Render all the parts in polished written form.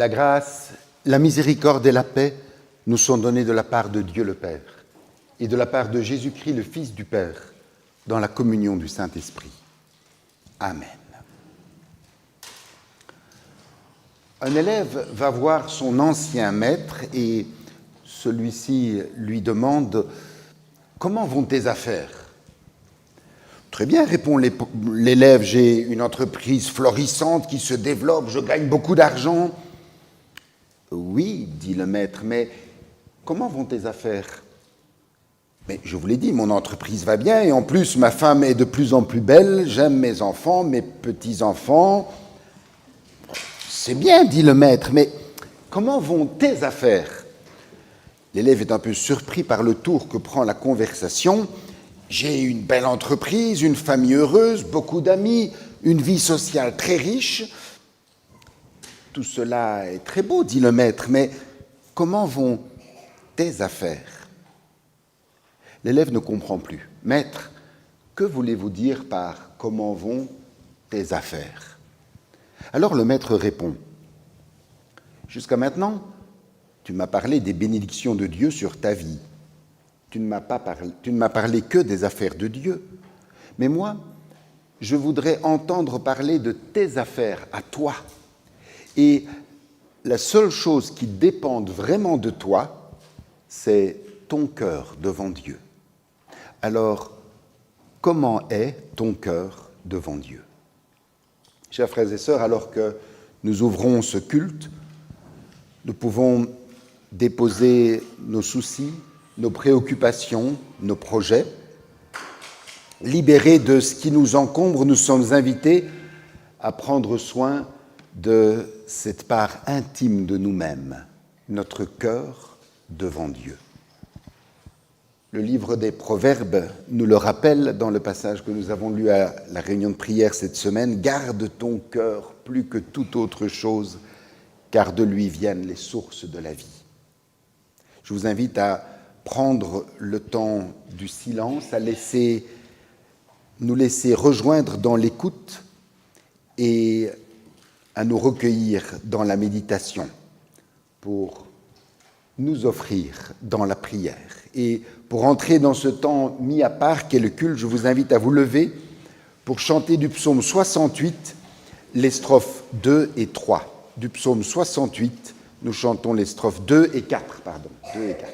La grâce, la miséricorde et la paix nous sont données de la part de Dieu le Père et de la part de Jésus-Christ, le Fils du Père, dans la communion du Saint-Esprit. Amen. Un élève va voir son ancien maître et celui-ci lui demande « Comment vont tes affaires ?» « Très bien, répond l'élève, j'ai une entreprise florissante qui se développe, je gagne beaucoup d'argent. » « Oui, dit le maître, mais comment vont tes affaires ?»« Mais je vous l'ai dit, mon entreprise va bien et en plus ma femme est de plus en plus belle, j'aime mes enfants, mes petits-enfants. » « C'est bien, dit le maître, mais comment vont tes affaires ?» L'élève est un peu surpris par le tour que prend la conversation. « J'ai une belle entreprise, une famille heureuse, beaucoup d'amis, une vie sociale très riche. » « Tout cela est très beau, dit le maître, mais comment vont tes affaires ?» L'élève ne comprend plus. « Maître, que voulez-vous dire par « comment vont tes affaires ?» Alors le maître répond « Jusqu'à maintenant, tu m'as parlé des bénédictions de Dieu sur ta vie. Tu ne m'as parlé que des affaires de Dieu. Mais moi, je voudrais entendre parler de tes affaires à toi. Et la seule chose qui dépende vraiment de toi, c'est ton cœur devant Dieu. Alors, comment est ton cœur devant Dieu ?» Chers frères et sœurs, alors que nous ouvrons ce culte, nous pouvons déposer nos soucis, nos préoccupations, nos projets. Libérés de ce qui nous encombre, nous sommes invités à prendre soin de cette part intime de nous-mêmes, notre cœur devant Dieu. Le livre des Proverbes nous le rappelle dans le passage que nous avons lu à la réunion de prière cette semaine. « Garde ton cœur plus que toute autre chose, car de lui viennent les sources de la vie. » Je vous invite à prendre le temps du silence, à nous laisser rejoindre dans l'écoute et à nous recueillir dans la méditation pour nous offrir dans la prière. Et pour entrer dans ce temps mis à part qu'est le culte, je vous invite à vous lever pour chanter du psaume 68, les strophes 2 et 3. Du psaume 68, nous chantons les strophes 2 et 4. 2 et 4.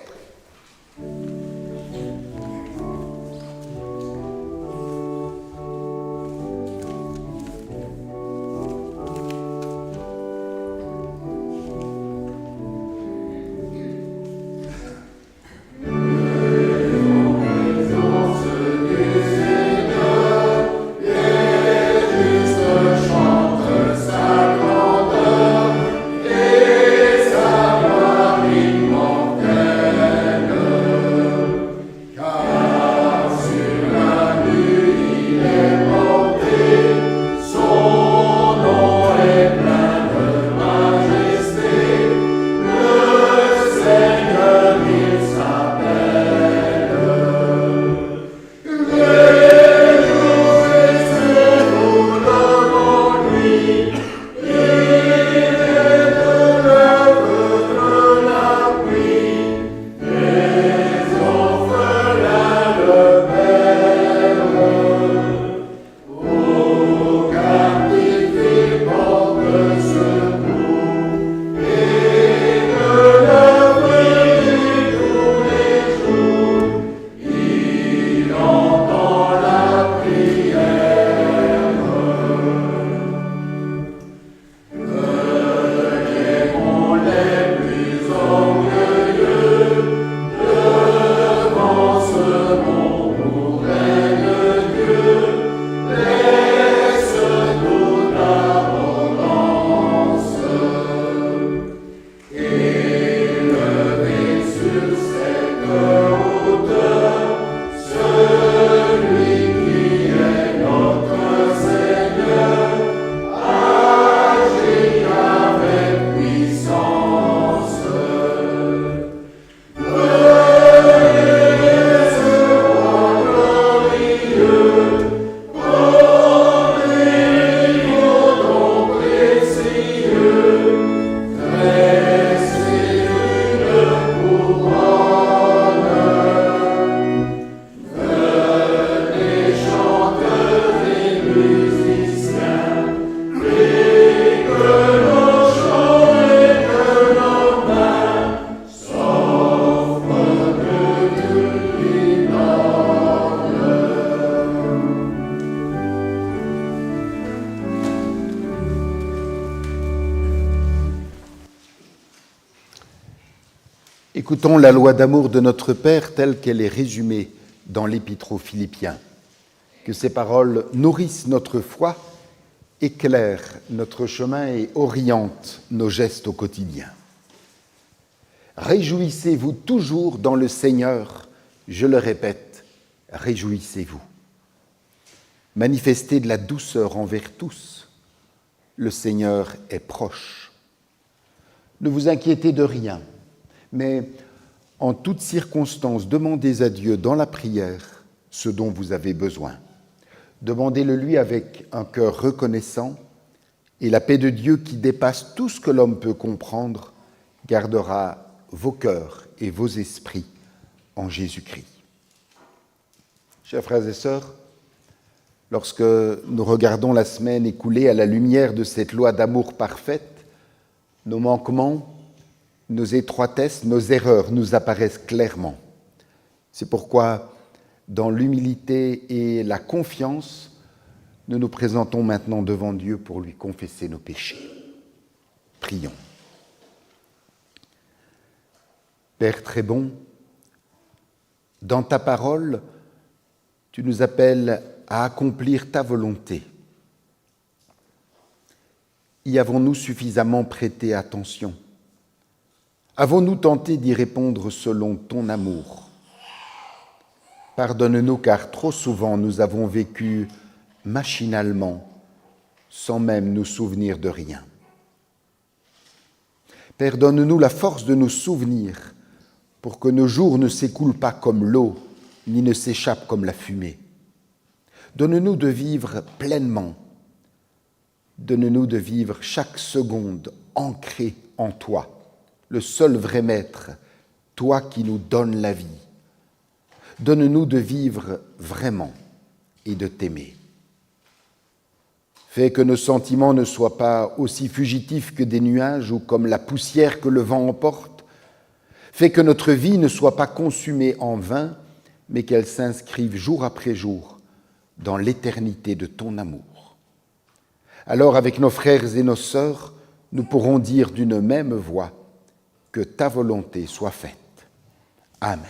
Écoutons la loi d'amour de notre Père telle qu'elle est résumée dans l'Épître aux Philippiens. Que ces paroles nourrissent notre foi, éclairent notre chemin et orientent nos gestes au quotidien. Réjouissez-vous toujours dans le Seigneur, je le répète, réjouissez-vous. Manifestez de la douceur envers tous, le Seigneur est proche. Ne vous inquiétez de rien, mais en toutes circonstances, demandez à Dieu dans la prière ce dont vous avez besoin. Demandez-le lui avec un cœur reconnaissant, et la paix de Dieu qui dépasse tout ce que l'homme peut comprendre gardera vos cœurs et vos esprits en Jésus-Christ. Chers frères et sœurs, lorsque nous regardons la semaine écoulée à la lumière de cette loi d'amour parfaite, nos manquements, nos étroitesses, nos erreurs nous apparaissent clairement. C'est pourquoi, dans l'humilité et la confiance, nous nous présentons maintenant devant Dieu pour lui confesser nos péchés. Prions. Père très bon, dans ta parole, tu nous appelles à accomplir ta volonté. Y avons-nous suffisamment prêté attention ? Avons-nous tenté d'y répondre selon ton amour ? Pardonne-nous car trop souvent nous avons vécu machinalement, sans même nous souvenir de rien. Père, donne-nous la force de nous souvenir pour que nos jours ne s'écoulent pas comme l'eau, ni ne s'échappent comme la fumée. Donne-nous de vivre pleinement. Donne-nous de vivre chaque seconde ancrée en toi, le seul vrai maître, toi qui nous donnes la vie. Donne-nous de vivre vraiment et de t'aimer. Fais que nos sentiments ne soient pas aussi fugitifs que des nuages ou comme la poussière que le vent emporte. Fais que notre vie ne soit pas consumée en vain, mais qu'elle s'inscrive jour après jour dans l'éternité de ton amour. Alors, avec nos frères et nos sœurs, nous pourrons dire d'une même voix que ta volonté soit faite. Amen.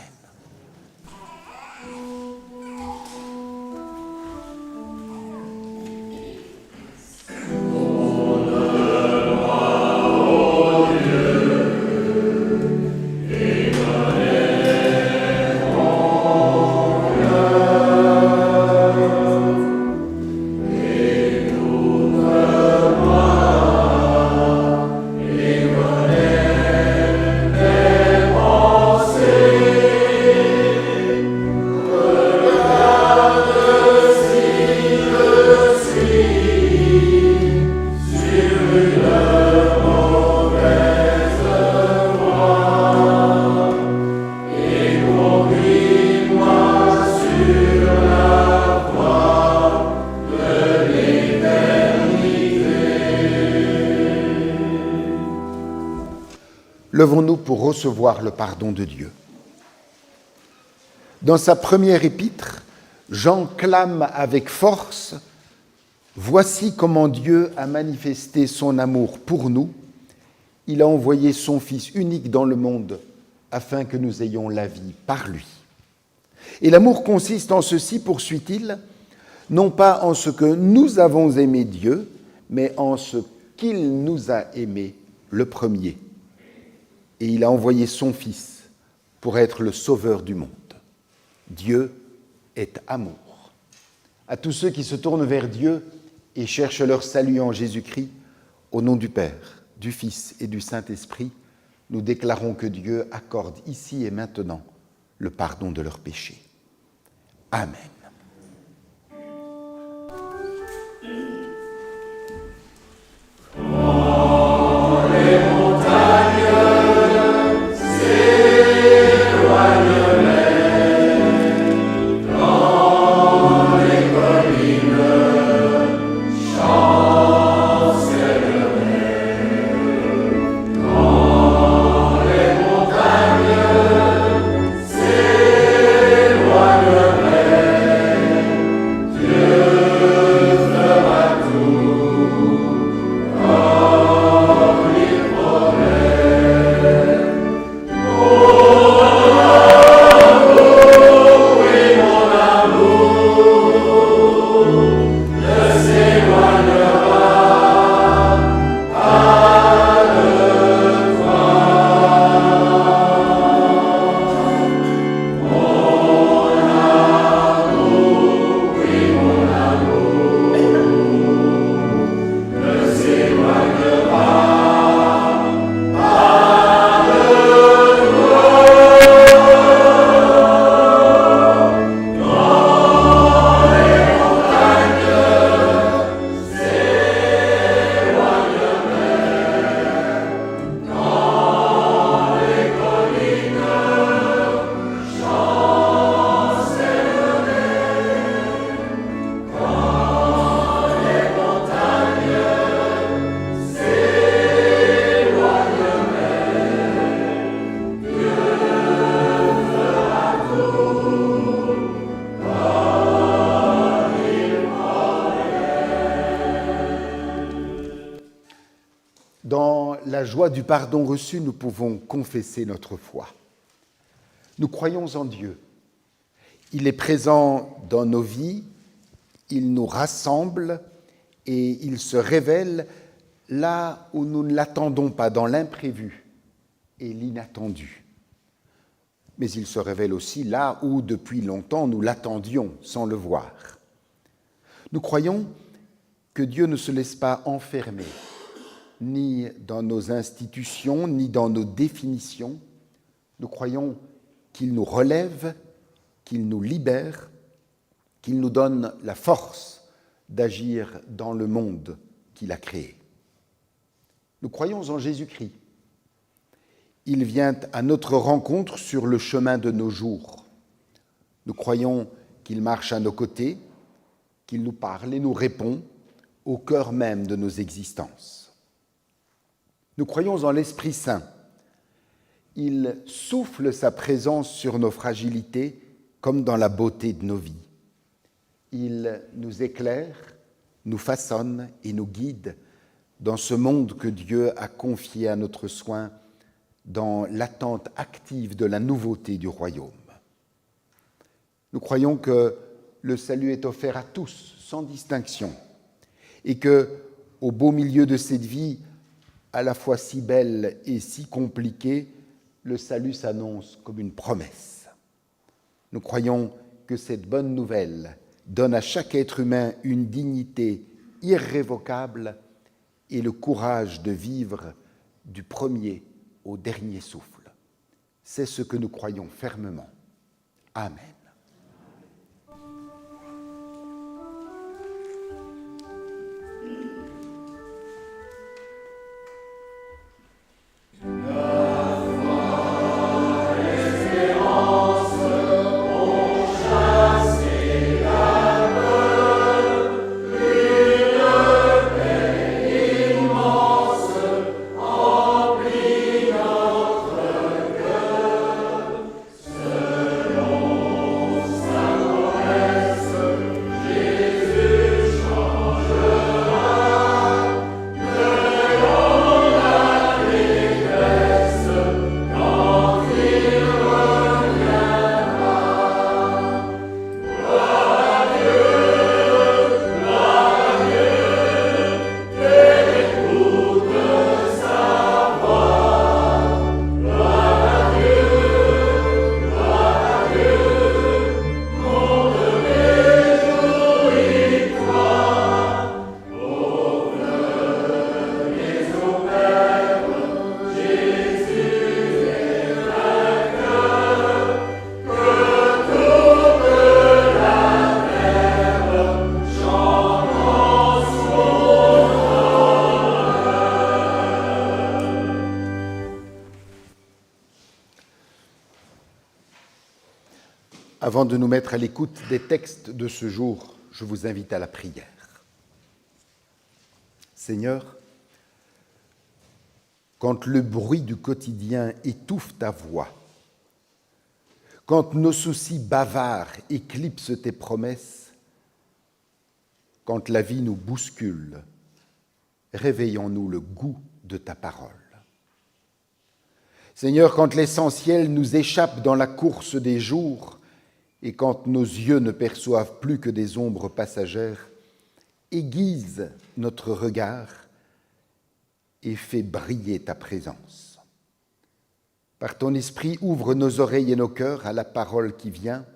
Levons-nous pour recevoir le pardon de Dieu. Dans sa première épître, Jean clame avec force « Voici comment Dieu a manifesté son amour pour nous. Il a envoyé son Fils unique dans le monde afin que nous ayons la vie par lui. Et l'amour consiste en ceci, poursuit-il, non pas en ce que nous avons aimé Dieu, mais en ce qu'il nous a aimés le premier. Et il a envoyé son Fils pour être le sauveur du monde. Dieu est amour. À tous ceux qui se tournent vers Dieu et cherchent leur salut en Jésus-Christ, au nom du Père, du Fils et du Saint-Esprit, nous déclarons que Dieu accorde ici et maintenant le pardon de leurs péchés. Amen. la joie du pardon reçu, nous pouvons confesser notre foi. Nous croyons en Dieu. Il est présent dans nos vies, il nous rassemble et il se révèle là où nous ne l'attendons pas, dans l'imprévu et l'inattendu. Mais il se révèle aussi là où, depuis longtemps, nous l'attendions sans le voir. Nous croyons que Dieu ne se laisse pas enfermer, ni dans nos institutions, ni dans nos définitions. Nous croyons qu'il nous relève, qu'il nous libère, qu'il nous donne la force d'agir dans le monde qu'il a créé. Nous croyons en Jésus-Christ. Il vient à notre rencontre sur le chemin de nos jours. Nous croyons qu'il marche à nos côtés, qu'il nous parle et nous répond au cœur même de nos existences. Nous croyons en l'Esprit Saint. Il souffle sa présence sur nos fragilités comme dans la beauté de nos vies. Il nous éclaire, nous façonne et nous guide dans ce monde que Dieu a confié à notre soin, dans l'attente active de la nouveauté du royaume. Nous croyons que le salut est offert à tous, sans distinction, et que, au beau milieu de cette vie, à la fois si belle et si compliquée, le salut s'annonce comme une promesse. Nous croyons que cette bonne nouvelle donne à chaque être humain une dignité irrévocable et le courage de vivre du premier au dernier souffle. C'est ce que nous croyons fermement. Amen. Avant de nous mettre à l'écoute des textes de ce jour, je vous invite à la prière. Seigneur, quand le bruit du quotidien étouffe ta voix, quand nos soucis bavards éclipsent tes promesses, quand la vie nous bouscule, réveillons-nous le goût de ta parole. Seigneur, quand l'essentiel nous échappe dans la course des jours, et quand nos yeux ne perçoivent plus que des ombres passagères, aiguise notre regard et fais briller ta présence. Par ton esprit, ouvre nos oreilles et nos cœurs à la parole qui vient,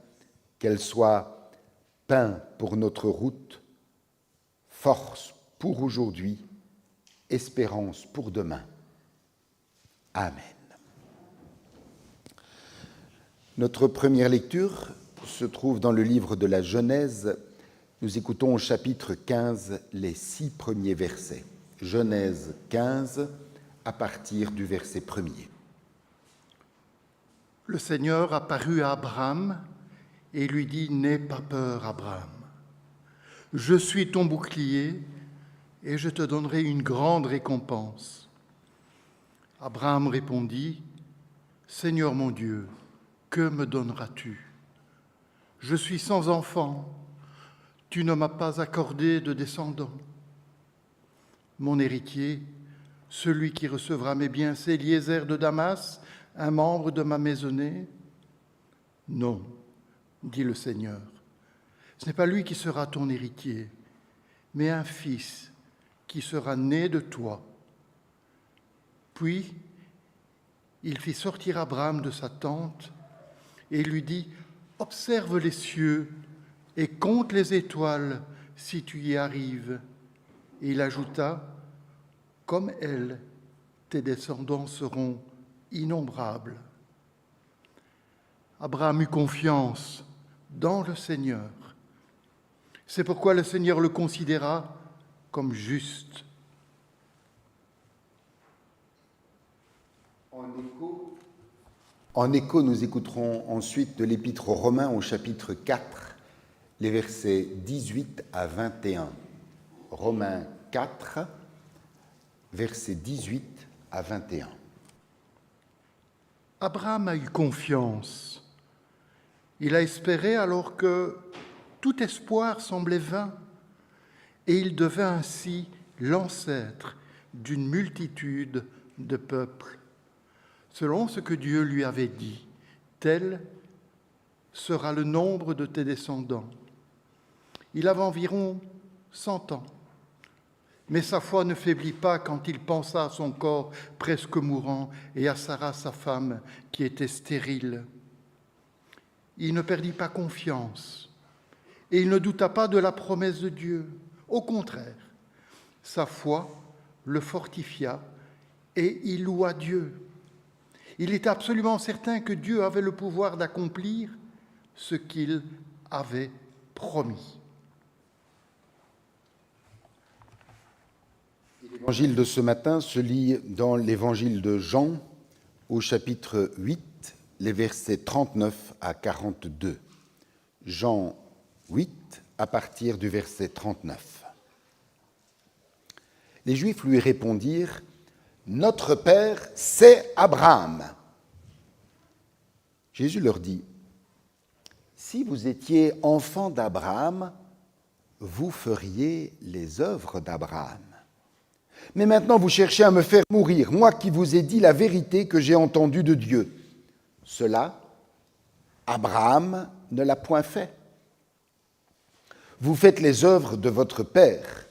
qu'elle soit pain pour notre route, force pour aujourd'hui, espérance pour demain. Amen. Notre première lecture se trouve dans le livre de la Genèse. Nous écoutons au chapitre 15 les 6 premiers versets. Genèse 15, à partir du verset 1er. Le Seigneur apparut à Abraham et lui dit « N'aie pas peur, Abraham. Je suis ton bouclier et je te donnerai une grande récompense. » Abraham répondit « Seigneur mon Dieu, que me donneras-tu ? Je suis sans enfant, tu ne m'as pas accordé de descendant. Mon héritier, Celui qui recevra mes biens, c'est Eliezer de Damas, un membre de ma maisonnée? Non, dit le Seigneur. Ce n'est pas lui qui sera ton héritier, mais un fils qui sera né de toi. Puis, il fit sortir Abraham de sa tente et lui dit, « Observe les cieux et compte les étoiles si tu y arrives. » Et il ajouta, « Comme elles, tes descendants seront innombrables. » Abraham eut confiance dans le Seigneur. C'est pourquoi le Seigneur le considéra comme juste. En écho, nous écouterons ensuite de l'Épître aux Romains au chapitre 4, les versets 18 à 21. Romains 4, versets 18 à 21. Abraham a eu confiance. Il a espéré alors que tout espoir semblait vain, et il devint ainsi l'ancêtre d'une multitude de peuples. Selon ce que Dieu lui avait dit, tel sera le nombre de tes descendants. Il avait environ 100 ans, mais sa foi ne faiblit pas quand il pensa à son corps presque mourant et à Sarah, sa femme, qui était stérile. Il ne perdit pas confiance et il ne douta pas de la promesse de Dieu. Au contraire, sa foi le fortifia et il loua Dieu. Il était absolument certain que Dieu avait le pouvoir d'accomplir ce qu'il avait promis. L'évangile de ce matin se lit dans l'évangile de Jean, au chapitre 8, les versets 39 à 42. Jean 8, à partir du verset 39. Les Juifs lui répondirent, « Notre Père, c'est Abraham. » Jésus leur dit, « Si vous étiez enfant d'Abraham, vous feriez les œuvres d'Abraham. Mais maintenant vous cherchez à me faire mourir, moi qui vous ai dit la vérité que j'ai entendue de Dieu. Cela, Abraham ne l'a point fait. Vous faites les œuvres de votre père. »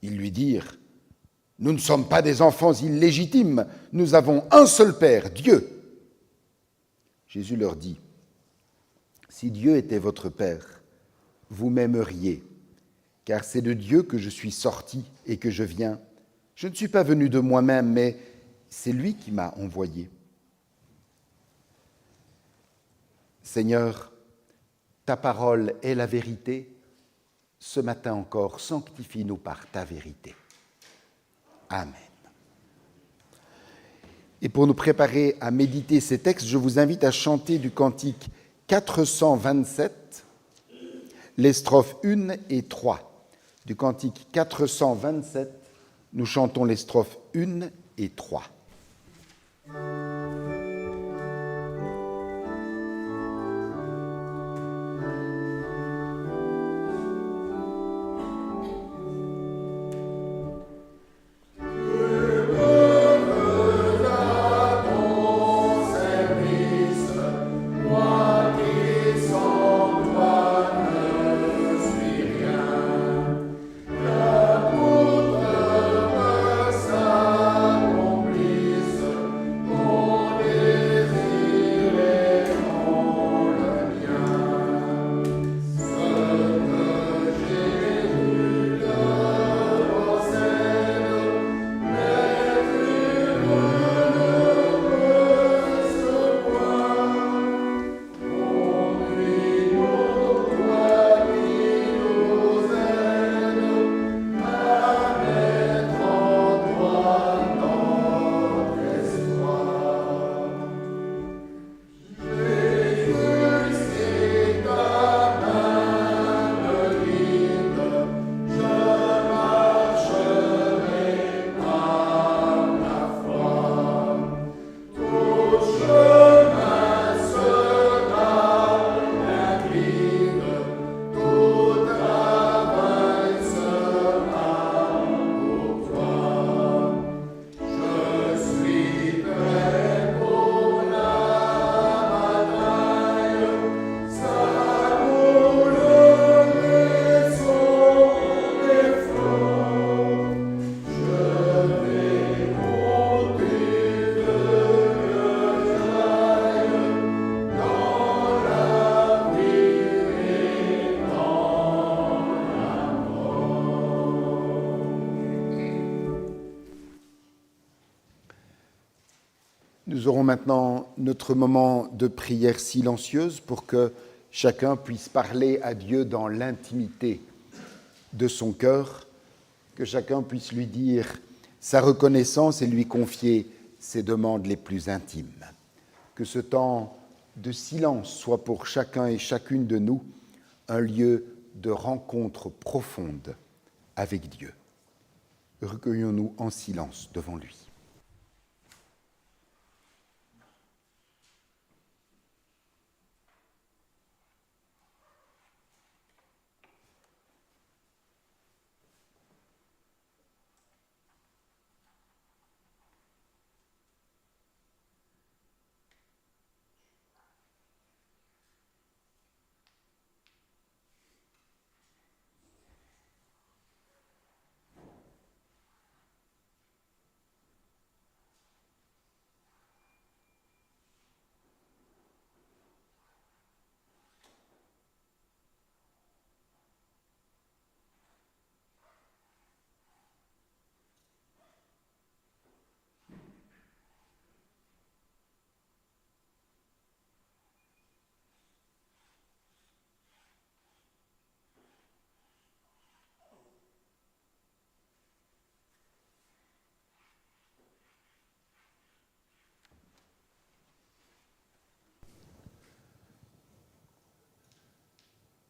Ils lui dirent, « Nous ne sommes pas des enfants illégitimes, nous avons un seul Père, Dieu. » Jésus leur dit, « Si Dieu était votre Père, vous m'aimeriez, car c'est de Dieu que je suis sorti et que je viens. Je ne suis pas venu de moi-même, mais c'est lui qui m'a envoyé. Seigneur, ta parole est la vérité. Ce matin encore, sanctifie-nous par ta vérité. Amen. Et pour nous préparer à méditer ces textes, je vous invite à chanter du cantique 427, les strophes 1 et 3. Du cantique 427, nous chantons les strophes 1 et 3. Oh Nous aurons maintenant notre moment de prière silencieuse pour que chacun puisse parler à Dieu dans l'intimité de son cœur, que chacun puisse lui dire sa reconnaissance et lui confier ses demandes les plus intimes. Que ce temps de silence soit pour chacun et chacune de nous un lieu de rencontre profonde avec Dieu. Recueillons-nous en silence devant lui.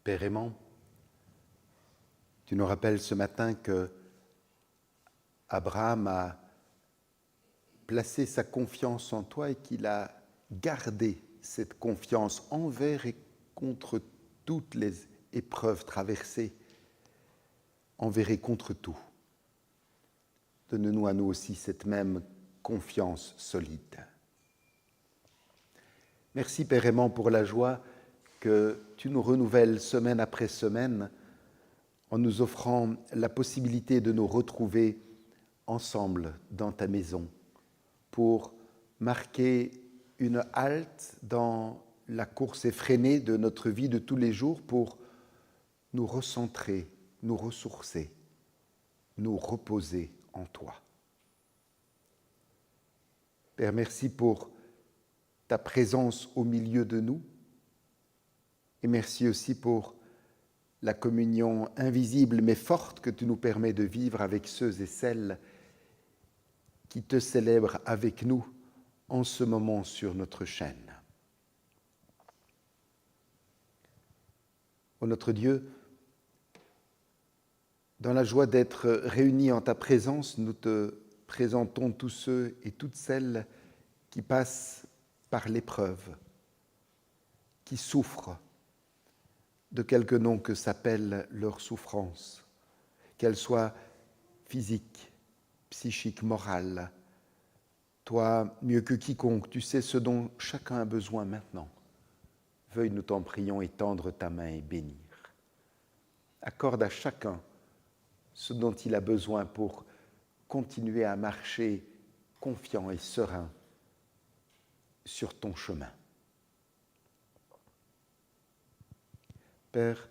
Père aimant, tu nous rappelles ce matin que Abraham a placé sa confiance en toi et qu'il a gardé cette confiance envers et contre toutes les épreuves traversées, envers et contre tout. Donne-nous à nous aussi cette même confiance solide. Merci Père aimant pour la joie que tu nous renouvelles semaine après semaine en nous offrant la possibilité de nous retrouver ensemble dans ta maison pour marquer une halte dans la course effrénée de notre vie de tous les jours pour nous recentrer, nous ressourcer, nous reposer en toi. Père, merci pour ta présence au milieu de nous et merci aussi pour la communion invisible mais forte que tu nous permets de vivre avec ceux et celles qui te célèbrent avec nous en ce moment sur notre chaîne. Ô notre Dieu, dans la joie d'être réunis en ta présence, nous te présentons tous ceux et toutes celles qui passent par l'épreuve, qui souffrent de quelque nom que s'appelle leur souffrance, qu'elle soit physique, psychique, morale. Toi, mieux que quiconque, tu sais ce dont chacun a besoin maintenant. Veuille, nous t'en prions, étendre ta main et bénir. Accorde à chacun ce dont il a besoin pour continuer à marcher confiant et serein sur ton chemin. Père,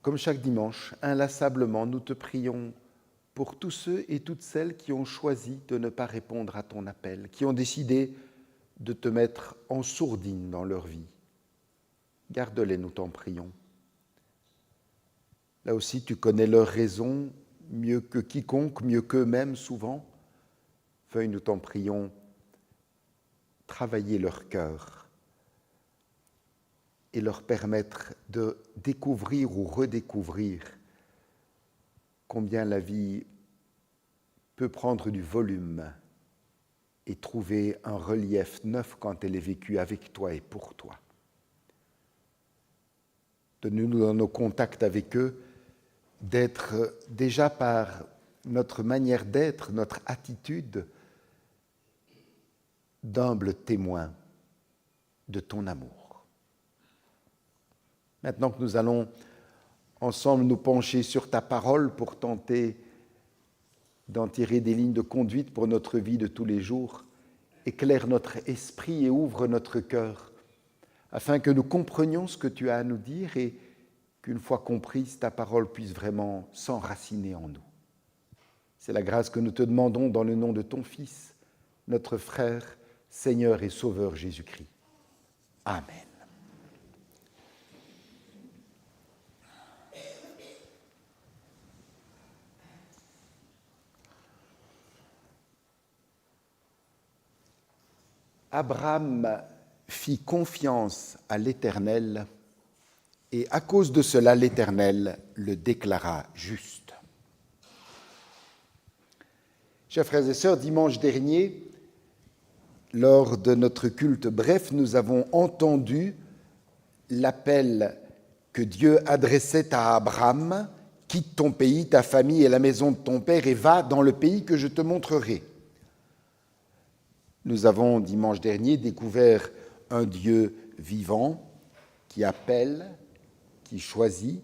comme chaque dimanche, inlassablement, nous te prions pour tous ceux et toutes celles qui ont choisi de ne pas répondre à ton appel, qui ont décidé de te mettre en sourdine dans leur vie. Garde-les, nous t'en prions. Là aussi, tu connais leurs raisons mieux que quiconque, mieux qu'eux-mêmes souvent. Veuille, nous t'en prions, travailler leur cœur et leur permettre de découvrir ou redécouvrir combien la vie peut prendre du volume et trouver un relief neuf quand elle est vécue avec toi et pour toi. Donne-nous dans nos contacts avec eux d'être déjà par notre manière d'être, notre attitude, d'humbles témoins de ton amour. Maintenant que nous allons ensemble nous pencher sur ta parole pour tenter d'en tirer des lignes de conduite pour notre vie de tous les jours, éclaire notre esprit et ouvre notre cœur, afin que nous comprenions ce que tu as à nous dire et qu'une fois comprise, ta parole puisse vraiment s'enraciner en nous. C'est la grâce que nous te demandons dans le nom de ton Fils, notre frère Seigneur et Sauveur Jésus-Christ. Amen. Abraham fit confiance à l'Éternel, et à cause de cela, l'Éternel le déclara juste. Chers frères et sœurs, dimanche dernier, lors de notre culte bref, nous avons entendu l'appel que Dieu adressait à Abraham, « Quitte ton pays, ta famille et la maison de ton père et va dans le pays que je te montrerai. » Nous avons, dimanche dernier, découvert un Dieu vivant qui appelle, qui choisit,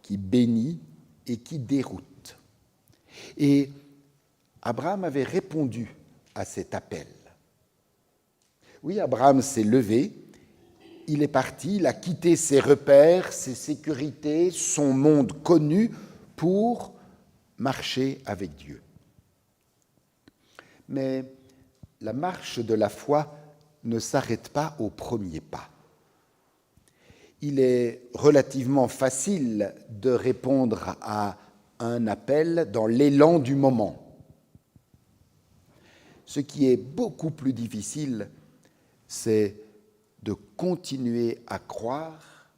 qui bénit et qui déroute. Et Abraham avait répondu à cet appel. Oui, Abraham s'est levé, il est parti, il a quitté ses repères, ses sécurités, son monde connu pour marcher avec Dieu. Mais la marche de la foi ne s'arrête pas au premier pas. Il est relativement facile de répondre à un appel dans l'élan du moment. Ce qui est beaucoup plus difficile, c'est de continuer à croire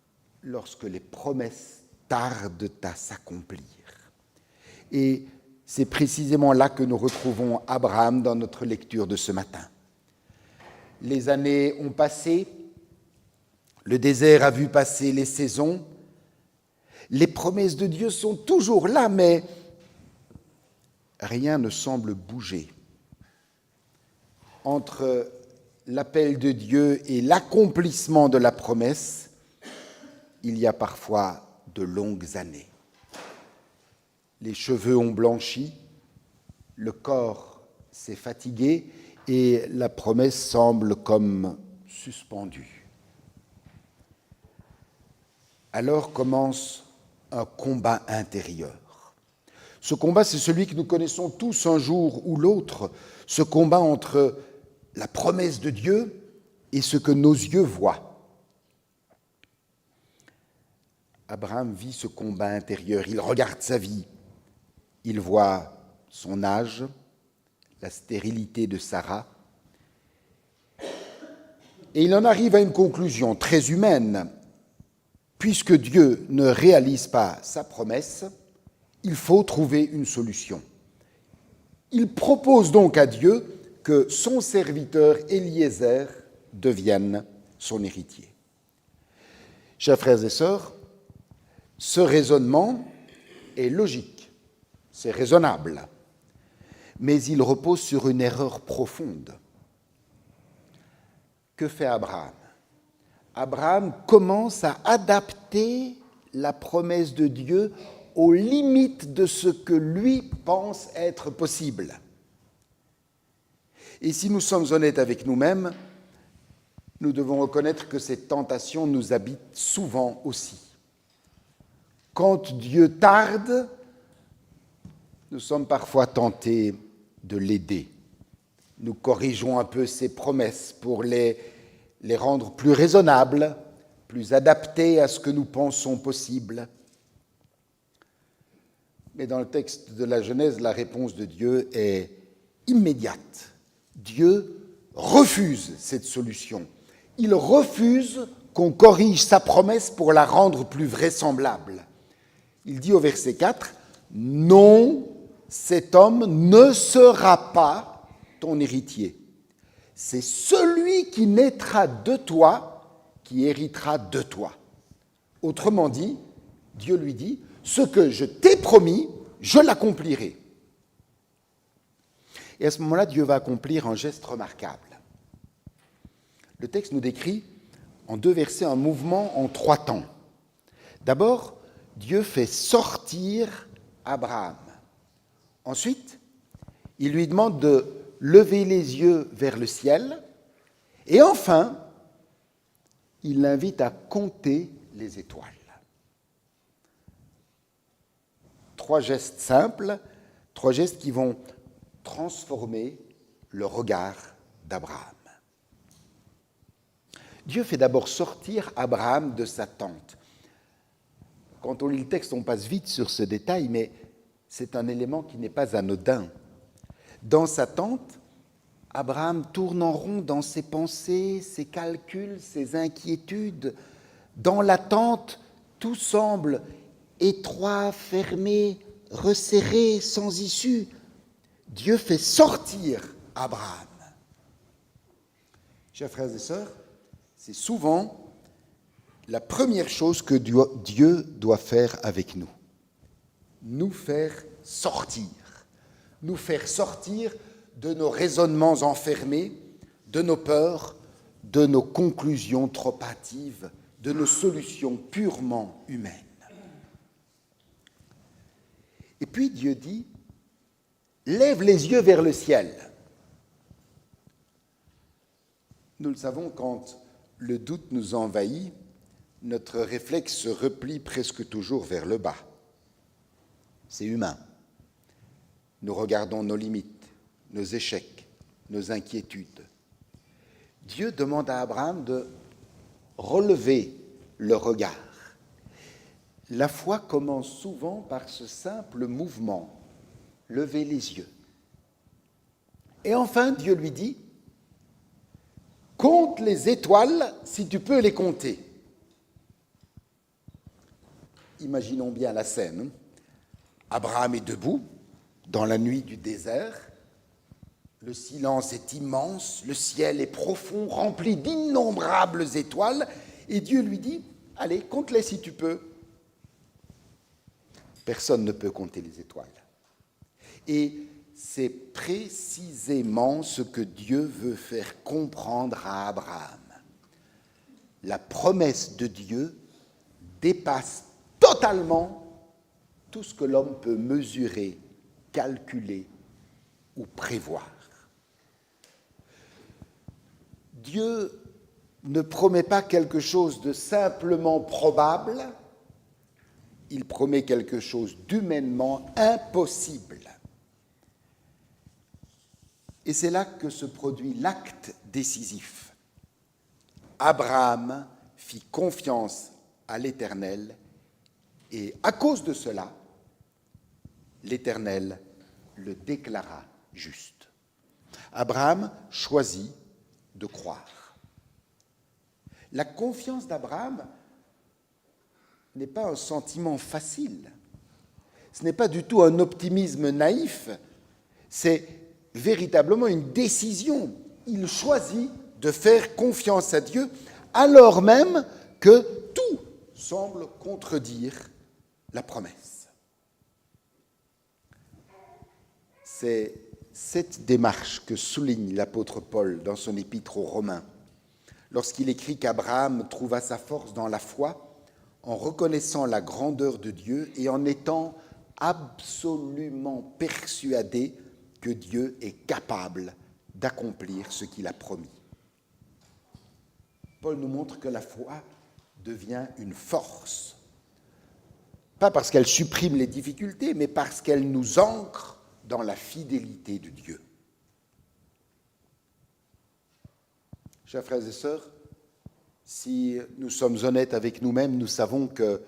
lorsque les promesses tardent à s'accomplir. Et c'est précisément là que nous retrouvons Abraham dans notre lecture de ce matin. Les années ont passé, le désert a vu passer les saisons, les promesses de Dieu sont toujours là, mais rien ne semble bouger. Entre l'appel de Dieu et l'accomplissement de la promesse, il y a parfois de longues années. Les cheveux ont blanchi, le corps s'est fatigué et la promesse semble comme suspendue. Alors commence un combat intérieur. Ce combat, c'est celui que nous connaissons tous un jour ou l'autre, ce combat entre la promesse de Dieu et ce que nos yeux voient. Abraham vit ce combat intérieur, il regarde sa vie, il voit son âge, la stérilité de Sarah, et il en arrive à une conclusion très humaine. Puisque Dieu ne réalise pas sa promesse, il faut trouver une solution. Il propose donc à Dieu que son serviteur Éliézer devienne son héritier. Chers frères et sœurs, ce raisonnement est logique, c'est raisonnable, mais il repose sur une erreur profonde. Que fait Abraham ? Abraham commence à adapter la promesse de Dieu aux limites de ce que lui pense être possible. Et si nous sommes honnêtes avec nous-mêmes, nous devons reconnaître que cette tentation nous habite souvent aussi. Quand Dieu tarde, nous sommes parfois tentés de l'aider. Nous corrigeons un peu ses promesses pour les rendre plus raisonnables, plus adaptées à ce que nous pensons possible. Mais dans le texte de la Genèse, la réponse de Dieu est immédiate. Dieu refuse cette solution. Il refuse qu'on corrige sa promesse pour la rendre plus vraisemblable. Il dit au verset 4, « Non, cet homme ne sera pas ton héritier. C'est celui qui naîtra de toi qui héritera de toi. » Autrement dit, Dieu lui dit, « Ce que je t'ai promis, je l'accomplirai. » Et à ce moment-là, Dieu va accomplir un geste remarquable. Le texte nous décrit en 2 versets un mouvement en 3 temps. D'abord, Dieu fait sortir Abraham. Ensuite, il lui demande de lever les yeux vers le ciel. Et enfin, il l'invite à compter les étoiles. 3 gestes simples, 3 gestes qui vont transformer le regard d'Abraham. Dieu fait d'abord sortir Abraham de sa tente. Quand on lit le texte, on passe vite sur ce détail, mais c'est un élément qui n'est pas anodin. Dans sa tente, Abraham tourne en rond dans ses pensées, ses calculs, ses inquiétudes. Dans la tente, tout semble étroit, fermé, resserré, sans issue. Dieu fait sortir Abraham. Chers frères et sœurs, c'est souvent la première chose que Dieu doit faire avec nous. Nous faire sortir de nos raisonnements enfermés, de nos peurs, de nos conclusions trop hâtives, de nos solutions purement humaines. Et puis Dieu dit, lève les yeux vers le ciel. Nous le savons, quand le doute nous envahit, notre réflexe se replie presque toujours vers le bas. C'est humain. Nous regardons nos limites, nos échecs, nos inquiétudes. Dieu demande à Abraham de relever le regard. La foi commence souvent par ce simple mouvement, lever les yeux. Et enfin, Dieu lui dit, compte les étoiles si tu peux les compter. Imaginons bien la scène. Abraham est debout dans la nuit du désert. Le silence est immense, le ciel est profond, rempli d'innombrables étoiles. Et Dieu lui dit, allez, compte-les si tu peux. Personne ne peut compter les étoiles. Et c'est précisément ce que Dieu veut faire comprendre à Abraham. La promesse de Dieu dépasse totalement tout ce que l'homme peut mesurer, calculer ou prévoir. Dieu ne promet pas quelque chose de simplement probable, il promet quelque chose d'humainement impossible. Et c'est là que se produit l'acte décisif. Abraham fit confiance à l'Éternel et à cause de cela, l'Éternel le déclara juste. Abraham choisit de croire. La confiance d'Abraham n'est pas un sentiment facile. Ce n'est pas du tout un optimisme naïf. C'est véritablement une décision. Il choisit de faire confiance à Dieu alors même que tout semble contredire la promesse. C'est cette démarche que souligne l'apôtre Paul dans son épître aux Romains, lorsqu'il écrit qu'Abraham trouva sa force dans la foi en reconnaissant la grandeur de Dieu et en étant absolument persuadé que Dieu est capable d'accomplir ce qu'il a promis. Paul nous montre que la foi devient une force, pas parce qu'elle supprime les difficultés, mais parce qu'elle nous ancre dans la fidélité de Dieu. Chers frères et sœurs, si nous sommes honnêtes avec nous-mêmes, nous savons que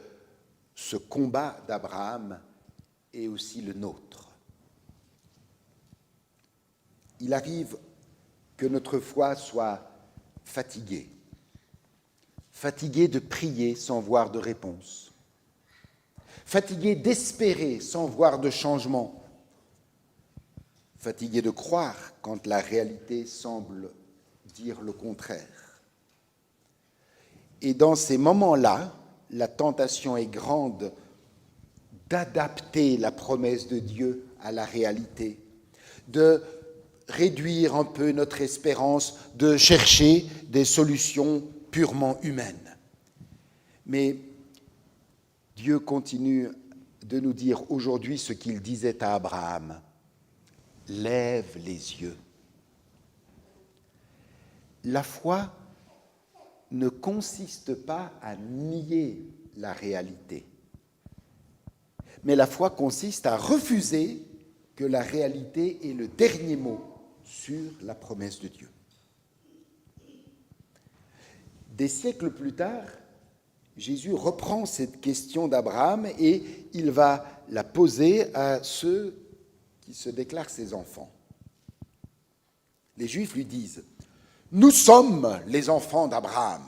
ce combat d'Abraham est aussi le nôtre. Il arrive que notre foi soit fatiguée de prier sans voir de réponse, fatiguée d'espérer sans voir de changement, fatiguée de croire quand la réalité semble dire le contraire. Et dans ces moments-là, la tentation est grande d'adapter la promesse de Dieu à la réalité, de réduire un peu notre espérance, de chercher des solutions purement humaines. Mais Dieu continue de nous dire aujourd'hui ce qu'il disait à Abraham. Lève les yeux. La foi ne consiste pas à nier la réalité, mais la foi consiste à refuser que la réalité ait le dernier mot sur la promesse de Dieu. Des siècles plus tard, Jésus reprend cette question d'Abraham et il va la poser à ceux qui se déclarent ses enfants. Les Juifs lui disent « Nous sommes les enfants d'Abraham ».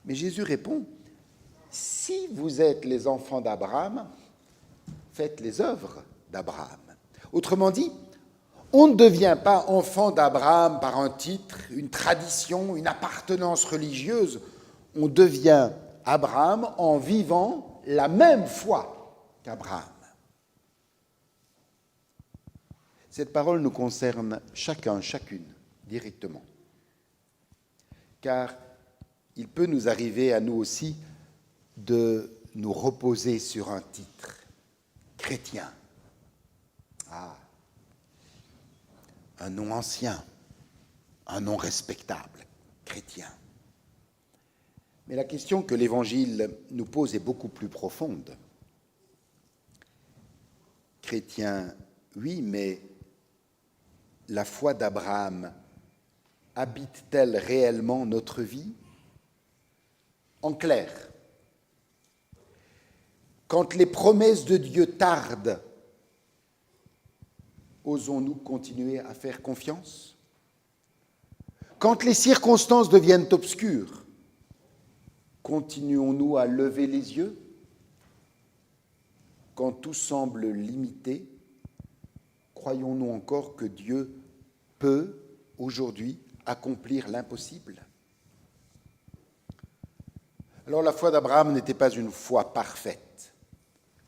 Mais Jésus répond « Si vous êtes les enfants d'Abraham, faites les œuvres d'Abraham. » Autrement dit, on ne devient pas enfant d'Abraham par un titre, une tradition, une appartenance religieuse. On devient Abraham en vivant la même foi qu'Abraham. Cette parole nous concerne chacun, chacune, directement. Car il peut nous arriver à nous aussi de nous reposer sur un titre, chrétien. Ah, un nom ancien, un nom respectable, chrétien. Mais la question que l'Évangile nous pose est beaucoup plus profonde. Chrétien, oui, mais la foi d'Abraham habite-t-elle réellement notre vie? En clair, quand les promesses de Dieu tardent, osons-nous continuer à faire confiance? Quand les circonstances deviennent obscures, continuons-nous à lever les yeux? Quand tout semble limité, croyons-nous encore que Dieu peut, aujourd'hui, accomplir l'impossible? Alors la foi d'Abraham n'était pas une foi parfaite.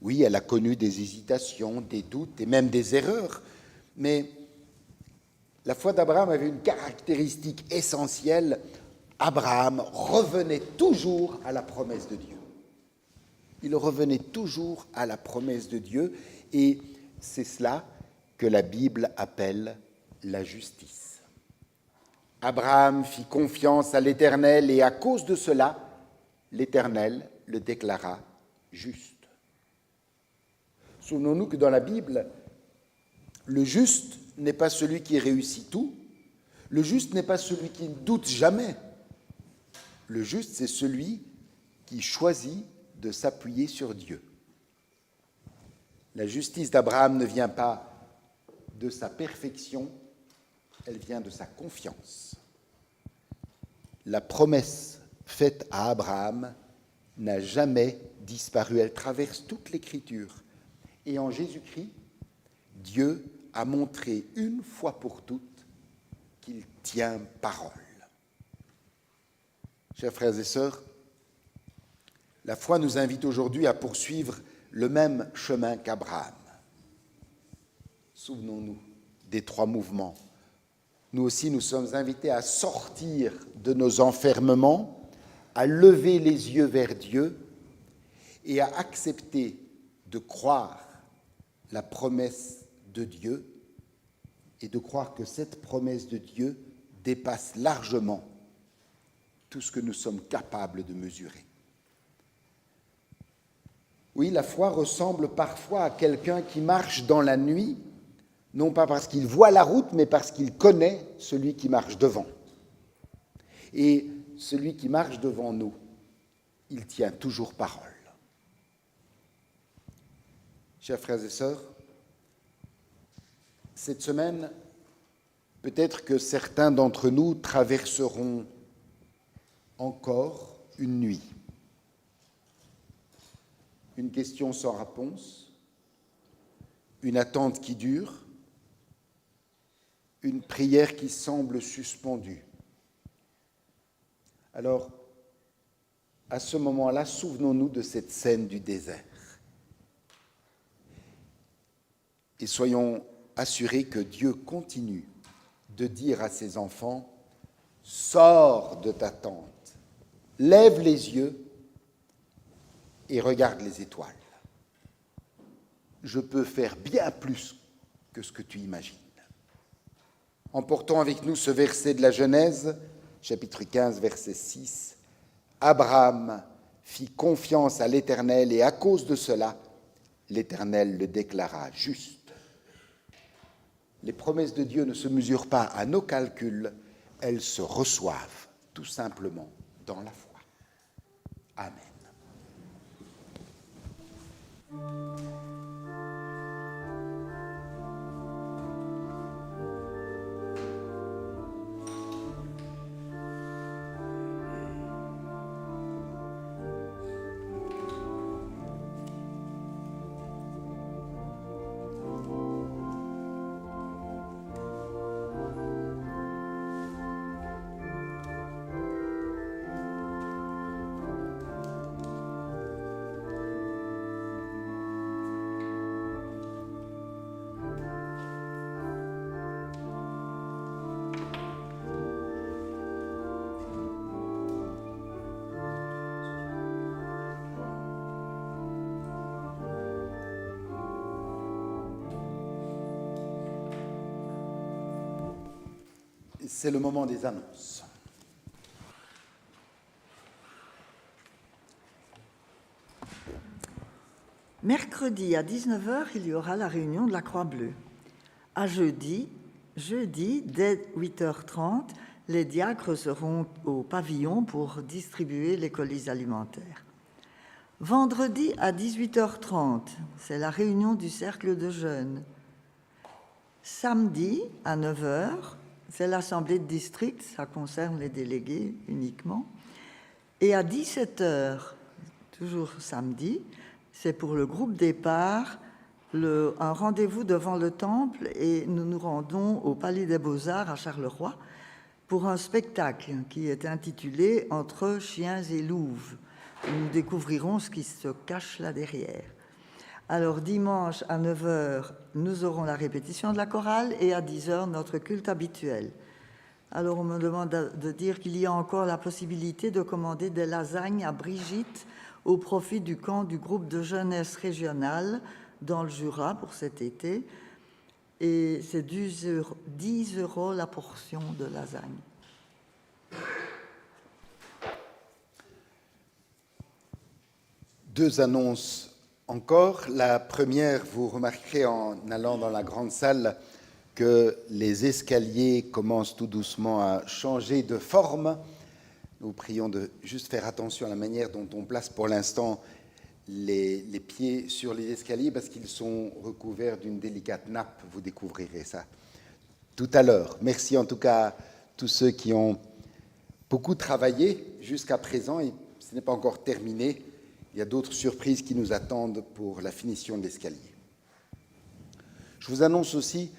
Oui, elle a connu des hésitations, des doutes et même des erreurs, mais la foi d'Abraham avait une caractéristique essentielle. Abraham revenait toujours à la promesse de Dieu. Il revenait toujours à la promesse de Dieu et c'est cela que la Bible appelle la justice. Abraham fit confiance à l'Éternel et à cause de cela, l'Éternel le déclara juste. Souvenons-nous que dans la Bible, le juste n'est pas celui qui réussit tout, le juste n'est pas celui qui ne doute jamais. Le juste, c'est celui qui choisit de s'appuyer sur Dieu. La justice d'Abraham ne vient pas de sa perfection, elle vient de sa confiance. La promesse faite à Abraham n'a jamais disparu. Elle traverse toute l'Écriture. Et en Jésus-Christ, Dieu a montré une fois pour toutes qu'il tient parole. Chers frères et sœurs, la foi nous invite aujourd'hui à poursuivre le même chemin qu'Abraham. Souvenons-nous des 3 mouvements. Nous aussi, nous sommes invités à sortir de nos enfermements, à lever les yeux vers Dieu et à accepter de croire la promesse de Dieu et de croire que cette promesse de Dieu dépasse largement tout ce que nous sommes capables de mesurer. Oui, la foi ressemble parfois à quelqu'un qui marche dans la nuit, non pas parce qu'il voit la route, mais parce qu'il connaît celui qui marche devant. Et celui qui marche devant nous, il tient toujours parole. Chers frères et sœurs, cette semaine, peut-être que certains d'entre nous traverseront encore une nuit. Une question sans réponse, une attente qui dure, une prière qui semble suspendue. Alors, à ce moment-là, souvenons-nous de cette scène du désert. Et soyons assurés que Dieu continue de dire à ses enfants, « Sors de ta tente, lève les yeux et regarde les étoiles. Je peux faire bien plus que ce que tu imagines. » Emportons avec nous ce verset de la Genèse, chapitre 15, verset 6. « Abraham fit confiance à l'Éternel et à cause de cela, l'Éternel le déclara juste. » Les promesses de Dieu ne se mesurent pas à nos calculs, elles se reçoivent tout simplement dans la foi. Amen. C'est le moment des annonces. Mercredi à 19h, il y aura la réunion de la Croix-Bleue. À jeudi, dès 8h30, les diacres seront au pavillon pour distribuer les colis alimentaires. Vendredi à 18h30, c'est la réunion du cercle de jeunes. Samedi à 9h, c'est l'assemblée de district, ça concerne les délégués uniquement. Et à 17h, toujours samedi, c'est pour le groupe départ, un rendez-vous devant le temple, et nous nous rendons au Palais des Beaux-Arts à Charleroi pour un spectacle qui est intitulé « Entre chiens et louves ». Nous découvrirons ce qui se cache là derrière. Alors dimanche à 9h, nous aurons la répétition de la chorale et à 10h, notre culte habituel. Alors on me demande de dire qu'il y a encore la possibilité de commander des lasagnes à Brigitte au profit du camp du groupe de jeunesse régional dans le Jura pour cet été. Et c'est 10 € la portion de lasagne. Deux annonces encore. La première, vous remarquerez en allant dans la grande salle que les escaliers commencent tout doucement à changer de forme. Nous prions de juste faire attention à la manière dont on place pour l'instant les pieds sur les escaliers parce qu'ils sont recouverts d'une délicate nappe. Vous découvrirez ça tout à l'heure. Merci en tout cas à tous ceux qui ont beaucoup travaillé jusqu'à présent et ce n'est pas encore terminé. Il y a d'autres surprises qui nous attendent pour la finition de l'escalier. Je vous annonce aussi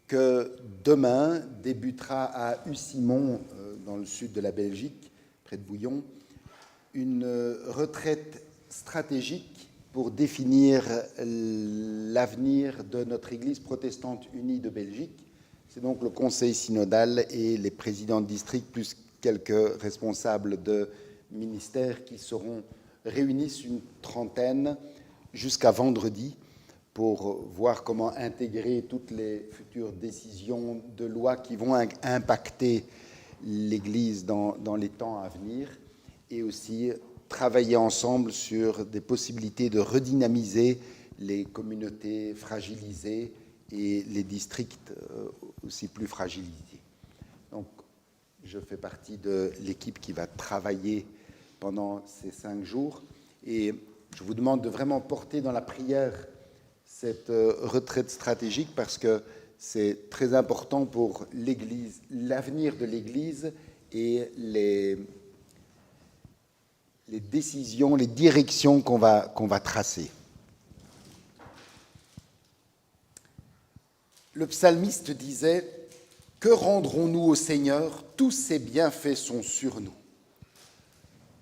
que demain débutera à Usimont, dans le sud de la Belgique, près de Bouillon, une retraite stratégique pour définir l'avenir de notre Église protestante unie de Belgique. C'est donc le conseil synodal et les présidents de district, plus quelques responsables de ministères qui seront réunissent une trentaine jusqu'à vendredi pour voir comment intégrer toutes les futures décisions de loi qui vont impacter l'Église dans les temps à venir et aussi travailler ensemble sur des possibilités de redynamiser les communautés fragilisées et les districts aussi plus fragilisés. Donc, je fais partie de l'équipe qui va travailler pendant ces 5 jours. Et je vous demande de vraiment porter dans la prière cette retraite stratégique parce que c'est très important pour l'Église, l'avenir de l'Église et les décisions, les directions qu'on va tracer. Le psalmiste disait « Que rendrons-nous au Seigneur? Tous ses bienfaits sont sur nous. »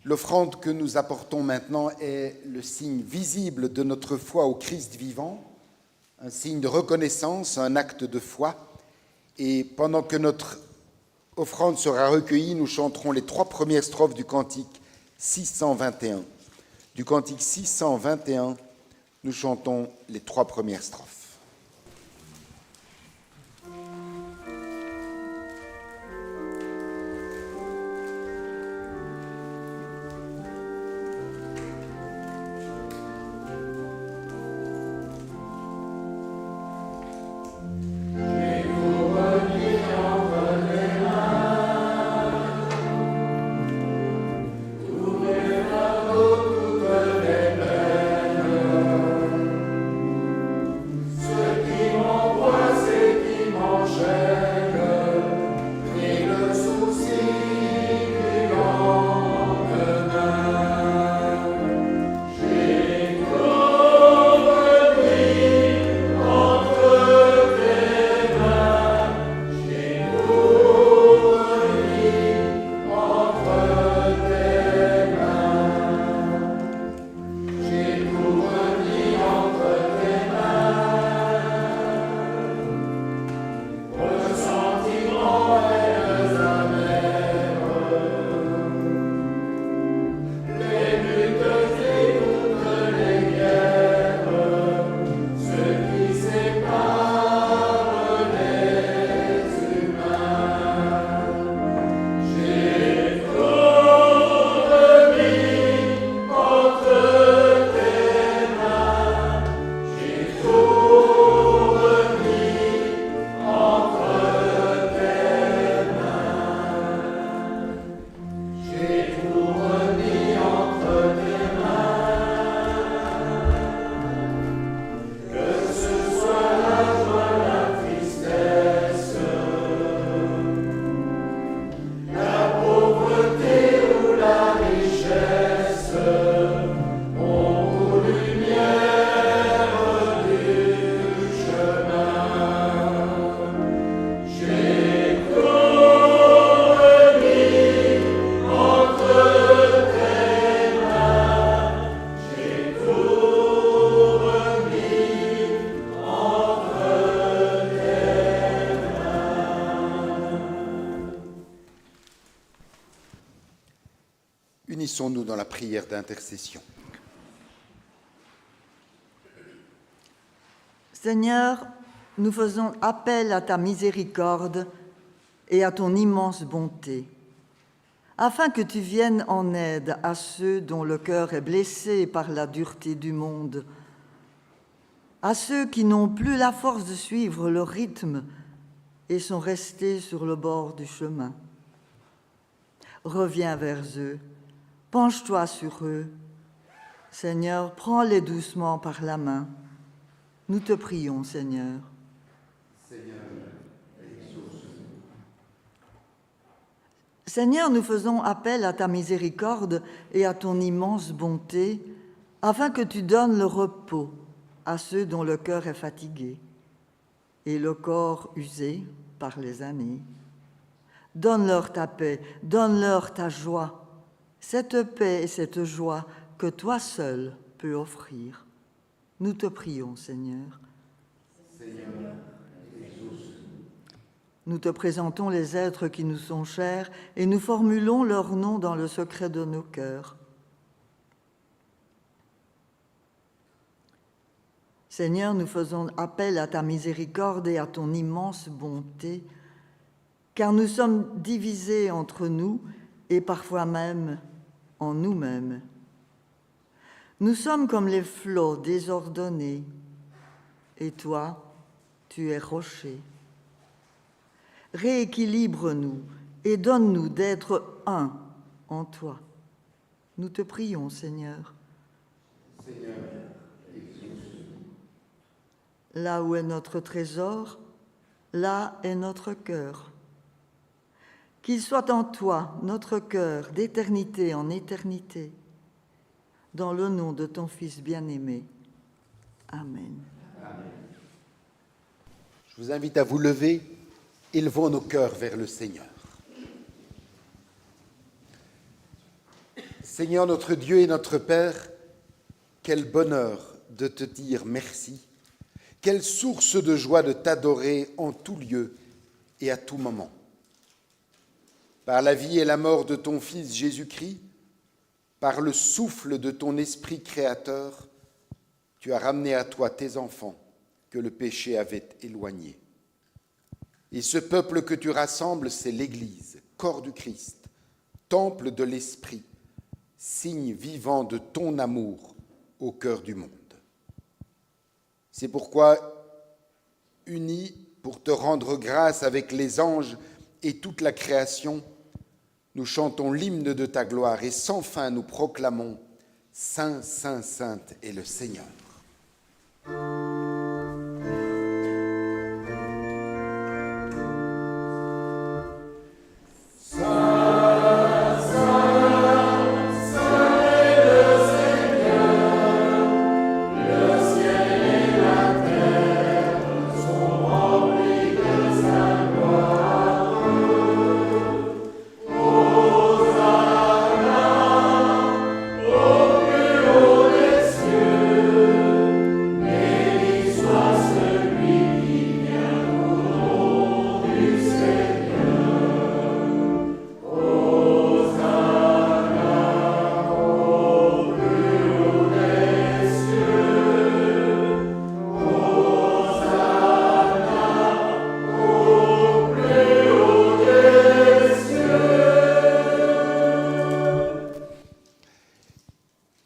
L'offrande que nous apportons maintenant est le signe visible de notre foi au Christ vivant, un signe de reconnaissance, un acte de foi. Et pendant que notre offrande sera recueillie, nous chanterons les 3 premières strophes du cantique 621. Du cantique 621, nous chantons les 3 premières strophes. Unissons-nous dans la prière d'intercession. Seigneur, nous faisons appel à ta miséricorde et à ton immense bonté, afin que tu viennes en aide à ceux dont le cœur est blessé par la dureté du monde, à ceux qui n'ont plus la force de suivre le rythme et sont restés sur le bord du chemin. Reviens vers eux, penche-toi sur eux. Seigneur, prends-les doucement par la main. Nous te prions, Seigneur. Seigneur, nous faisons appel à ta miséricorde et à ton immense bonté, afin que tu donnes le repos à ceux dont le cœur est fatigué et le corps usé par les années. Donne-leur ta paix, donne-leur ta joie, cette paix et cette joie que toi seul peux offrir. Nous te prions, Seigneur. Nous te présentons les êtres qui nous sont chers et nous formulons leur nom dans le secret de nos cœurs. Seigneur, nous faisons appel à ta miséricorde et à ton immense bonté, car nous sommes divisés entre nous et parfois même en nous-mêmes. Nous sommes comme les flots désordonnés, et toi, tu es rocher. Rééquilibre-nous et donne-nous d'être un en toi. Nous te prions, Seigneur. Seigneur, là où est notre trésor, là est notre cœur. Qu'il soit en toi, notre cœur, d'éternité en éternité, dans le nom de ton Fils bien-aimé. Amen. Amen. Je vous invite à vous lever. Élevons nos cœurs vers le Seigneur. Seigneur notre Dieu et notre Père, quel bonheur de te dire merci, quelle source de joie de t'adorer en tout lieu et à tout moment. Par la vie et la mort de ton Fils Jésus-Christ, par le souffle de ton Esprit créateur, tu as ramené à toi tes enfants que le péché avait éloignés. Et ce peuple que tu rassembles, c'est l'Église, corps du Christ, temple de l'Esprit, signe vivant de ton amour au cœur du monde. C'est pourquoi, unis pour te rendre grâce avec les anges et toute la création, nous chantons l'hymne de ta gloire et sans fin nous proclamons « Saint, Saint, Sainte est le Seigneur ».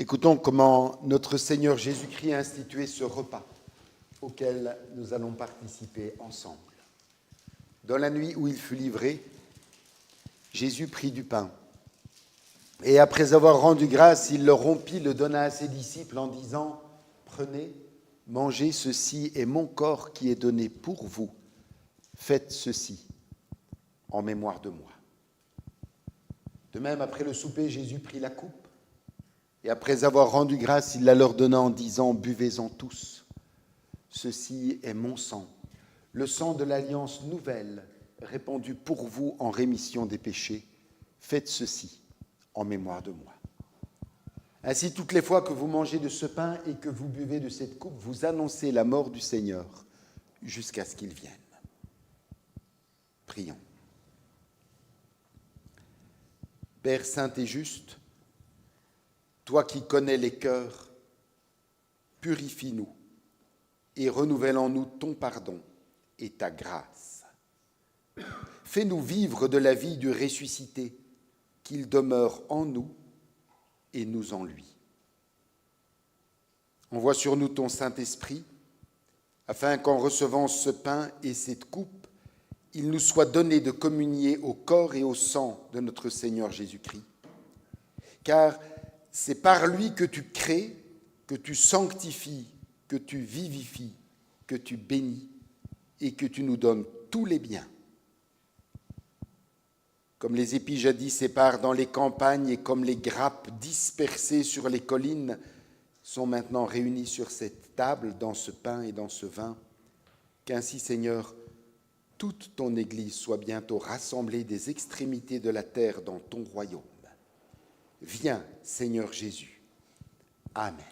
Écoutons comment notre Seigneur Jésus-Christ a institué ce repas auquel nous allons participer ensemble. Dans la nuit où il fut livré, Jésus prit du pain et après avoir rendu grâce, il le rompit, le donna à ses disciples en disant « Prenez, mangez, ceci est mon corps qui est donné pour vous. Faites ceci en mémoire de moi. » De même, après le souper, Jésus prit la coupe. Et après avoir rendu grâce, il la leur donna en disant « Buvez-en tous. Ceci est mon sang, le sang de l'alliance nouvelle, répandu pour vous en rémission des péchés. Faites ceci en mémoire de moi. » Ainsi, toutes les fois que vous mangez de ce pain et que vous buvez de cette coupe, vous annoncez la mort du Seigneur jusqu'à ce qu'il vienne. Prions. Père saint et juste, toi qui connais les cœurs, purifie-nous et renouvelle en nous ton pardon et ta grâce. Fais-nous vivre de la vie du ressuscité, qu'il demeure en nous et nous en lui. Envoie sur nous ton Saint-Esprit, afin qu'en recevant ce pain et cette coupe, il nous soit donné de communier au corps et au sang de notre Seigneur Jésus-Christ. Car c'est par lui que tu crées, que tu sanctifies, que tu vivifies, que tu bénis et que tu nous donnes tous les biens. Comme les épis jadis s'éparent dans les campagnes et comme les grappes dispersées sur les collines sont maintenant réunies sur cette table, dans ce pain et dans ce vin, qu'ainsi, Seigneur, toute ton Église soit bientôt rassemblée des extrémités de la terre dans ton royaume. Viens, Seigneur Jésus. Amen.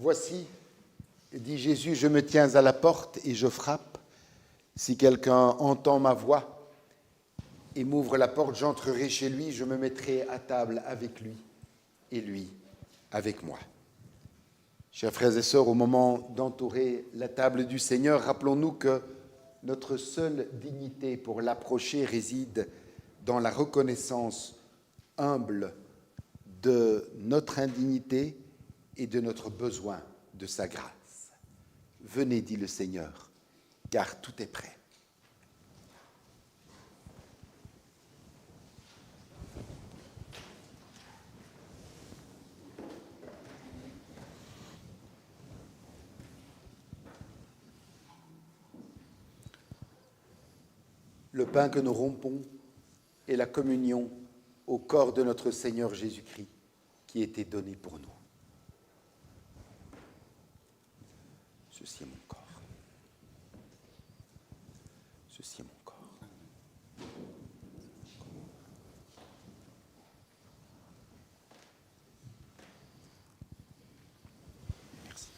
Voici, dit Jésus, je me tiens à la porte et je frappe. Si quelqu'un entend ma voix et m'ouvre la porte, j'entrerai chez lui, je me mettrai à table avec lui et lui avec moi. Chers frères et sœurs, au moment d'entourer la table du Seigneur, rappelons-nous que notre seule dignité pour l'approcher réside dans la reconnaissance humble de notre indignité et de notre besoin de sa grâce. Venez, dit le Seigneur, car tout est prêt. Le pain que nous rompons est la communion au corps de notre Seigneur Jésus-Christ qui était donné pour nous. Ceci est mon corps. Ceci est mon corps. Merci.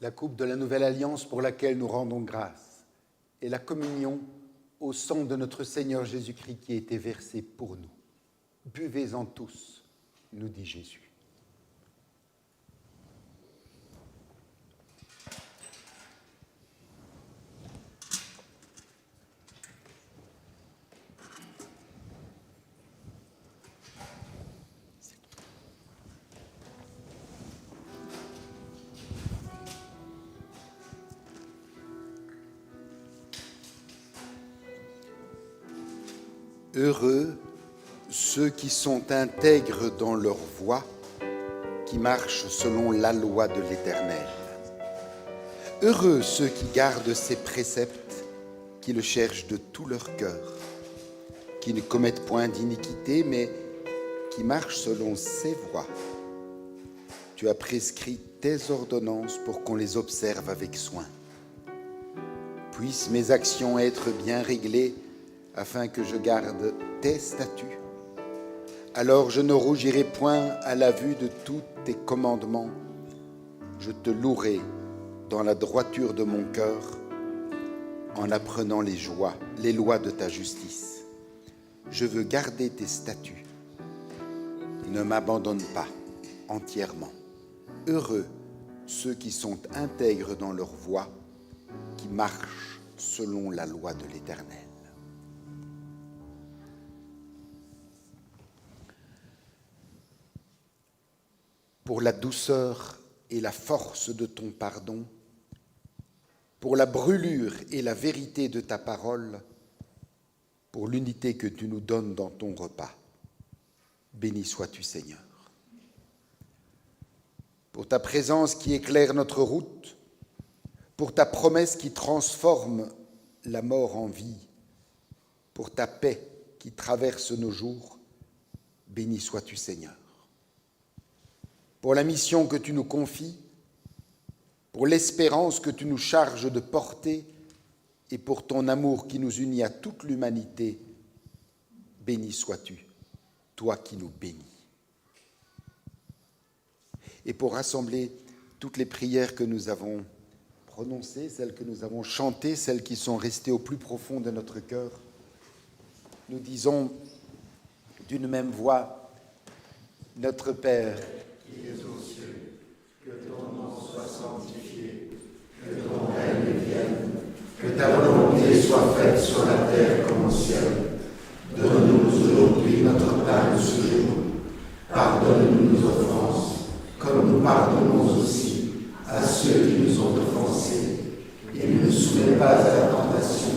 la coupe de la nouvelle alliance pour laquelle nous rendons grâce, et la communion au sang de notre Seigneur Jésus-Christ qui a été versé pour nous. Buvez-en tous, nous dit Jésus. Heureux ceux qui sont intègres dans leur voie, qui marchent selon la loi de l'Éternel. Heureux ceux qui gardent ses préceptes, qui le cherchent de tout leur cœur, qui ne commettent point d'iniquité, mais qui marchent selon ses voies. Tu as prescrit tes ordonnances pour qu'on les observe avec soin. Puissent mes actions être bien réglées, afin que je garde tes statuts. Alors je ne rougirai point à la vue de tous tes commandements. Je te louerai dans la droiture de mon cœur, en apprenant les lois de ta justice. Je veux garder tes statuts. Ne m'abandonne pas entièrement. Heureux ceux qui sont intègres dans leur voie, qui marchent selon la loi de l'Éternel. Pour la douceur et la force de ton pardon, pour la brûlure et la vérité de ta parole, pour l'unité que tu nous donnes dans ton repas. Béni sois-tu, Seigneur. Pour ta présence qui éclaire notre route, pour ta promesse qui transforme la mort en vie, pour ta paix qui traverse nos jours, béni sois-tu, Seigneur. Pour la mission que tu nous confies, pour l'espérance que tu nous charges de porter et pour ton amour qui nous unit à toute l'humanité, béni sois-tu, toi qui nous bénis. Et pour rassembler toutes les prières que nous avons prononcées, celles que nous avons chantées, celles qui sont restées au plus profond de notre cœur, nous disons d'une même voix, Notre Père, qui es aux cieux, que ton nom soit sanctifié, que ton règne vienne, que ta volonté soit faite sur la terre comme au ciel. Donne-nous aujourd'hui notre pain de ce jour. Pardonne-nous nos offenses, comme nous pardonnons aussi à ceux qui nous ont offensés. Et ne nous soumets pas à la tentation,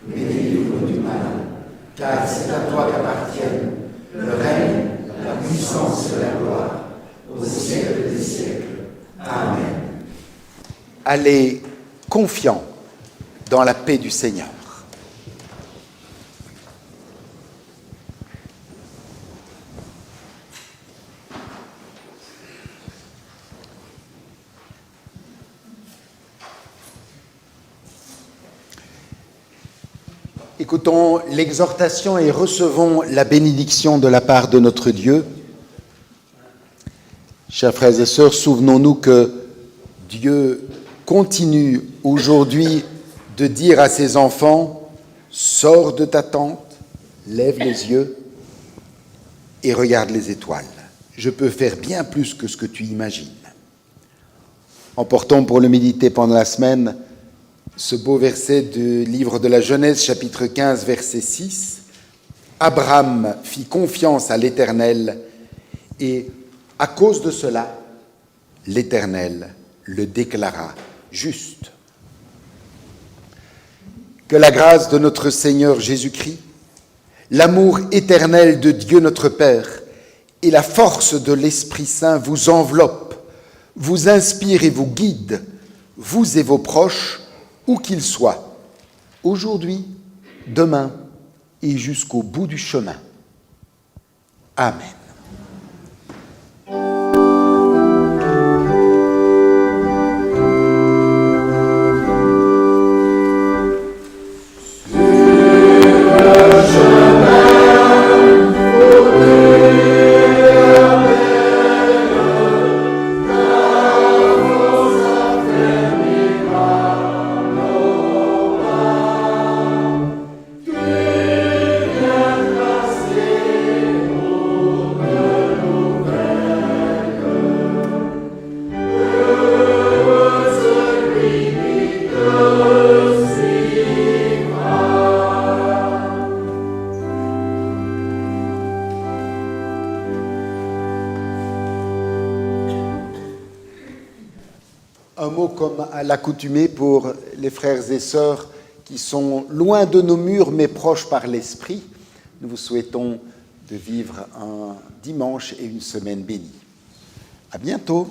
mais délivre-nous du mal. Car c'est à toi qu'appartiennent le règne, la puissance et la gloire, au siècle des siècles. Amen. Allez confiants dans la paix du Seigneur. Écoutons l'exhortation et recevons la bénédiction de la part de notre Dieu. Chers frères et sœurs, souvenons-nous que Dieu continue aujourd'hui de dire à ses enfants, sors de ta tente, lève les yeux et regarde les étoiles. Je peux faire bien plus que ce que tu imagines. Emportons pour le méditer pendant la semaine ce beau verset du livre de la Genèse, chapitre 15, verset 6. Abraham fit confiance à l'Éternel et à cause de cela, l'Éternel le déclara juste. Que la grâce de notre Seigneur Jésus-Christ, l'amour éternel de Dieu notre Père et la force de l'Esprit Saint vous enveloppent, vous inspirent et vous guident, vous et vos proches, où qu'ils soient, aujourd'hui, demain et jusqu'au bout du chemin. Amen. Amen. un mot comme à l'accoutumée pour les frères et sœurs qui sont loin de nos murs mais proches par l'esprit. Nous vous souhaitons de vivre un dimanche et une semaine bénie. À bientôt.